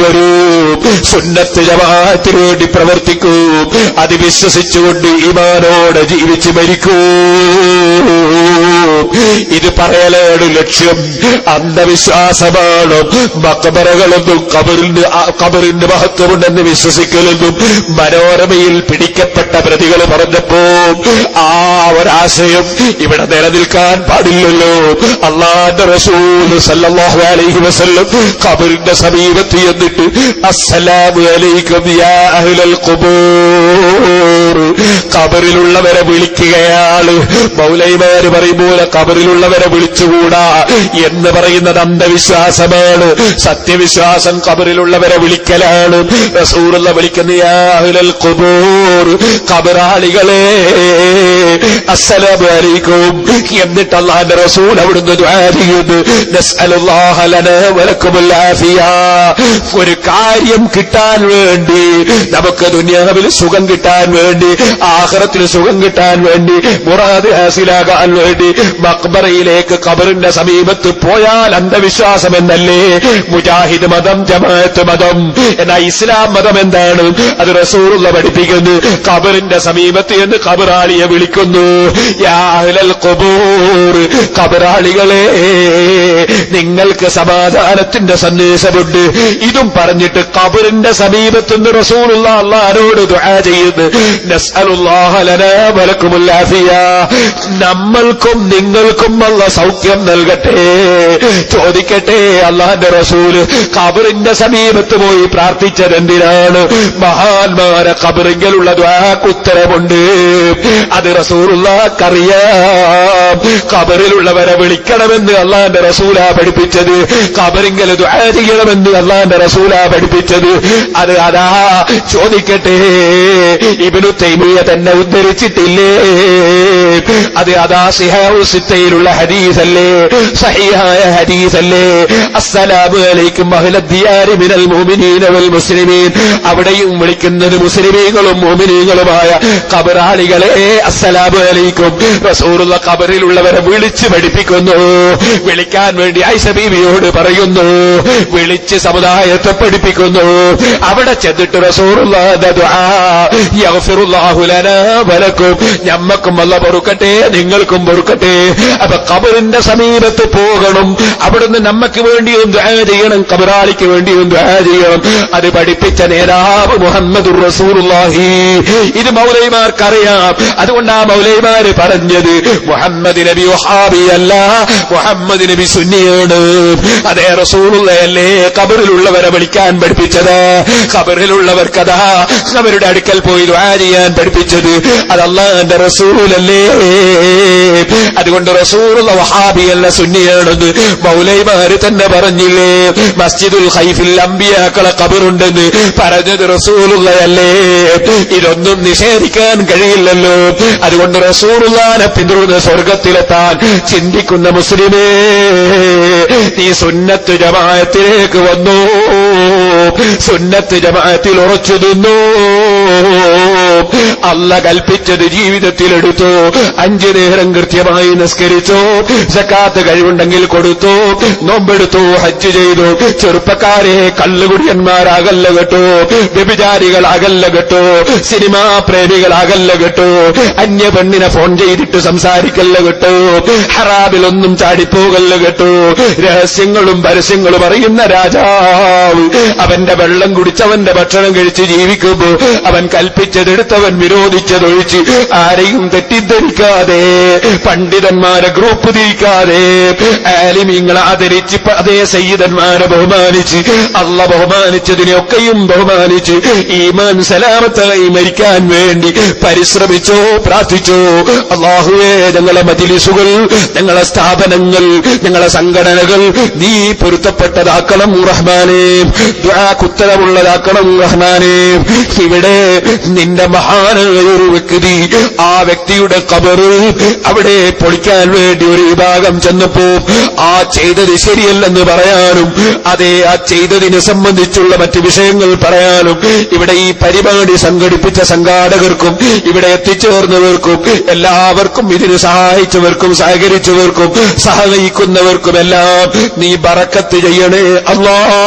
വരൂ, സുന്നത്ത് ജമാഅത്തിന് വേണ്ടി പ്രവർത്തിക്കൂ, അത് വിശ്വസിച്ചുകൊണ്ട് ഈമാനോടെ ജീവിച്ച് മരിക്കൂ. ഇത് പറയലാണ് ലക്ഷ്യം. അന്ധവിശ്വാസമാണ് മഖബറകളൊന്നും ഖബറിന്റെ മഹത്വമുണ്ടെന്ന് വിശ്വസിക്കലെന്നും മനോരമയിൽ പിടിക്കപ്പെട്ട പ്രതികൾ പറഞ്ഞപ്പോ ആ ഒരാശയം ഇവിടെ നിലനിൽക്കാൻ പാടില്ലല്ലോ. അല്ലാഹുവിന്റെ റസൂൽ സല്ലല്ലാഹു അലൈഹി വസല്ലം ഖബറിന്റെ സമീപത്ത് എന്നിട്ട് അസ്സലാമു അലൈക്കും യാ അഹ്ലൽ ഖുബൂർ, ഖബറിലുള്ളവരെ വിളിക്കുകയാണ്. മൗലൈമാര് പറയുമ്പോൾ ഖബറിലുള്ളവരെ വിളിച്ചുകൂടാ എന്ന് പറയുന്നത് അന്ധവിശ്വാസമാണ്. സത്യവിശ്വാസം ഖബറിലുള്ളവരെ വിളിക്കലാണ്. റസൂലുള്ള വിളിക്കുന്ന യാ അഹ്ലൽ ഖുബൂർ, ഖബറാളികളെ അസ്സലാമു അലൈക്കും. എന്നിട്ട് അല്ലാഹുവിന്റെ റസൂൽ അവിടുന്ന് ദുആ ചെയ്യുന്നു, നസ്അലുല്ലാഹ ലനാ വലക്കുമുൽ ആഫിയ. ഒരു കാര്യം കിട്ടാൻ വേണ്ടി, നമുക്ക് ദുനിയാവിൽ സുഖം കിട്ടാൻ വേണ്ടി, ആഖിറത്തിൽ സുഖം കിട്ടാൻ വേണ്ടി, മുറാദ് ഹാസിലാകാൻ വേണ്ടി മഖ്ബറയിലേക്ക് ഖബറിന്റെ സമീപത്ത് പോയാൽ അന്ധവിശ്വാസം എന്നല്ലേ മുജാഹിദ് മതം, ജമാഅത്ത് മതം. എന്നാൽ ഇസ്ലാം മതം എന്താണ്? അത് റസൂലുള്ള പഠിപ്പിക്കുന്നു. ഖബറിന്റെ സമീപത്ത് എന്ന് ഖബറാളിയെ വിളിക്കുന്നു, യാ അഹ്ലൽ ഖുബൂർ, ഖബറാളികളെ നിങ്ങൾക്ക് സമാധാനത്തിന്റെ സന്ദേശമുണ്ട്. ഇതും പറഞ്ഞിട്ട് ഖബറിന്റെ സമീപത്തുനിന്ന് റസൂലുള്ള അല്ലാഹുവോട് ദുആ ചെയ്യുന്നു, നസ്അലുല്ലാഹ ലനാ വലക്കുമുൽ ആഫിയ, നമ്മൾക്കും നിങ്ങൾക്കും അല്ലാഹ് സൗഖ്യം നൽകട്ടെ. ചോദിക്കട്ടെ, അല്ലാഹുവിന്റെ റസൂല് ഖബറിന്റെ സമീപത്ത് പോയി പ്രാർത്ഥിച്ചത് എന്തിനാണ്? മഹാന്മാരെ ഖബറിലുള്ള ദുആക്ക് ഉത്തരമുണ്ട്. അത് റസൂലുള്ളാഹിക്കറിയാം. ഖബറിലുള്ളവരെ വിളിക്കണമെന്ന് അല്ലാഹുവിന്റെ റസൂലാ പഠിപ്പിച്ചത്. ഖബറിങ്കൽ ദുആ ചെയ്യണമെന്ന് അല്ലാഹുവിന്റെ റസൂലാ പഠിപ്പിച്ചത്. അത് അതാ. ചോദിക്കട്ടെ, ഇബ്നു തൈമിയ്യ തന്നെ ഉദ്ധരിച്ചിട്ടില്ലേ? അത് അതാ സിഹാഉൽ സിത്തയിലുള്ള ഹദീസല്ലേ, സഹീഹായ ഹദീസല്ലേ? അസ്സലാമു അലൈക്കും അഹ്ലദ് ദിയാരി മിനൽ മുഅ്മിനീന വൽ മുസ്ലിമീൻ. അവിടെയും വിളിക്കുന്നത് മുസ്ലിമീങ്ങളും മുഅ്മിനീങ്ങളുമായ ഖബറാളികളെ അസ്സലാമു അലൈക്കും. റസൂലുള്ള ഖബറിലുള്ളവരെ വിളിച്ച് പഠിപ്പിക്കുന്നു. വിളിക്കാൻ വേണ്ടി ആയിഷ ബീവിയോട് പറയുന്നു, വിളിച്ച് സമുദായത്തെ പഠിപ്പിക്കുന്നു. അവിടെ ചെന്നിട്ട് റസൂലുള്ളാഹിന്റെ ദുആ, യഗ്ഫിറുല്ലാഹു ലനാ വലക്കും, ഞമ്മക്കും അല്ലാഹ് പൊറുക്കട്ടെ, നിങ്ങൾക്കും പൊറുക്കട്ടെ. അപ്പൊ ഖബറിന്റെ സമീപത്ത് പോകണം, അവിടുന്ന് നമുക്ക് വേണ്ടിയും ദുആ ചെയ്യണം, ഖബറാളിക്ക് വേണ്ടിയും ദുആ ചെയ്യണം. അത് പഠിപ്പിച്ച നേതാവ് മുഹമ്മദുർ റസൂലുള്ളാഹി. ഇത് മൗലൈമാർക്കറിയാം. അതുകൊണ്ടാ മൗലൈമാര് പറഞ്ഞത് മുഹമ്മദ് നബി വഹാബിയല്ല, മുഹമ്മദ് നബി സുന്നിയാണ്. അതേ റസൂലുള്ളയല്ലേ ഖബറിലുള്ളവരെ വിളിക്കാൻ പഠിപ്പിച്ചത്. ഖബറിലുള്ളവർക്കതാ അവരുടെ അടുക്കൽ പോയി ദുആ ചെയ്യാൻ പഠിപ്പിച്ചത്. അത് അല്ലാഹുവിന്റെ റസൂലല്ലേ. അതുകൊണ്ട് റസൂലുള്ള വഹാബിയല്ല, സുന്നിയാണെന്ന് മൗലൈമാര് തന്നെ പറഞ്ഞില്ലേ. മസ്ജിദുൽ ഖൈഫിൽ അംബിയാക്കളെ ഖബറുണ്ടെന്ന് പറഞ്ഞത് റസൂലുള്ളയല്ലേ. ഇതൊന്നും നിഷേധിക്കാൻ കഴിയില്ലല്ലോ. അതുകൊണ്ട് റസൂലുള്ളാഹിനെ പിന്തുടർന്ന് സ്വർഗത്തിലെത്താൻ ചിന്തിക്കുന്ന മുസ്ലിമേ, നീ സുന്നത്ത് ജമാഅത്തിലേക്ക് വന്നു, സുന്നത്ത് ജമാഅത്തിൽ ഉറച്ചു നിന്നു. അല്ലാഹ് കൽപ്പിച്ചത് ജീവിതത്തിലെടുത്തു. 5 നേരം കൃത്യമായി നിസ്കരിച്ചു, സക്കാത്ത് കഴിവുണ്ടെങ്കിൽ കൊടുത്തു, നോമ്പെടുത്തു, ഹജ്ജ് ചെയ്തു. ചെറുപ്പക്കാരെ കള്ളുകുടിയന്മാരാകല്ല കേട്ടോ, വ്യഭിചാരികളാകല്ല കേട്ടോ, സിനിമാ പ്രേമികളാകല്ല കേട്ടോ, അന്യ പെണ്ണിനെ ഫോൺ ചെയ്തിട്ട് സംസാരിക്കല്ല കേട്ടോ, ഹറാമിലൊന്നും ചാടിപ്പോകല്ല കേട്ടോ. രഹസ്യങ്ങളും പരസ്യങ്ങളും അറിയുന്ന രാജാവ് അവന്റെ വെള്ളം കുടിച്ചവന്റെ ഭക്ഷണം കഴിച്ച് ജീവിക്കുമ്പോ അവൻ കൽപ്പിച്ചതെടുത്തവൻ വിരോധിച്ചതൊഴിച്ച് ആരെയും തെറ്റിദ്ധരിക്കാതെ, പണ്ഡിതന്മാരെ ഗ്രൂപ്പ് തിരിക്കാതെ, ആലിമീങ്ങളെ ആദരിച്ച് അതേ സയ്യിദന്മാരെ ബഹുമാനിച്ച്, അല്ലാഹ് ബഹുമാനിച്ചതിനെയൊക്കെയും ബഹുമാനിച്ച് ഈമാൻ സലാമത്തായി മരിക്കാൻ വേണ്ടി പരിശ്രമിച്ചോ, പ്രാർത്ഥിച്ചോ. അല്ലാഹുവേ, ഞങ്ങളെ മജ്ലിസുകൾ, ഞങ്ങളെ സ്ഥാപനങ്ങൾ, ഞങ്ങളെ സംഘടനകൾ നീ പൊരുത്തപ്പെട്ടതാക്കണം റഹ്മാനേ, ദുആക്ക് ഉത്തരവുള്ളതാക്കണം റഹ്മാനേ. ഇവിടെ നിന്റെ മഹാനായ ഒരു വ്യക്തി, ആ വ്യക്തിയുടെ ഖബർ അവിടെ പൊളിക്കാൻ വേണ്ടി ഒരു വിഭാഗം ചെന്നപ്പോ ആ ചെയ്തത് ശരിയല്ലെന്ന് പറയാനും, അതേ ആ ചെയ്തതിനെ സംബന്ധിച്ചുള്ള മറ്റ് വിഷയങ്ങൾ പറയാനും ഇവിടെ ഈ പരിപാടി സംഘടിപ്പിച്ച സംഘാടകർക്കും ഇവിടെ എത്തിച്ചേർന്നവർക്കും എല്ലാവർക്കും ഇതിന് സഹായിച്ചവർക്കും സഹകരിച്ചവർക്കും സഹകരിക്കുന്നവർക്കുമെല്ലാം നീ ബറക്കത്ത് ചെയ്യണേ അല്ലാഹ്.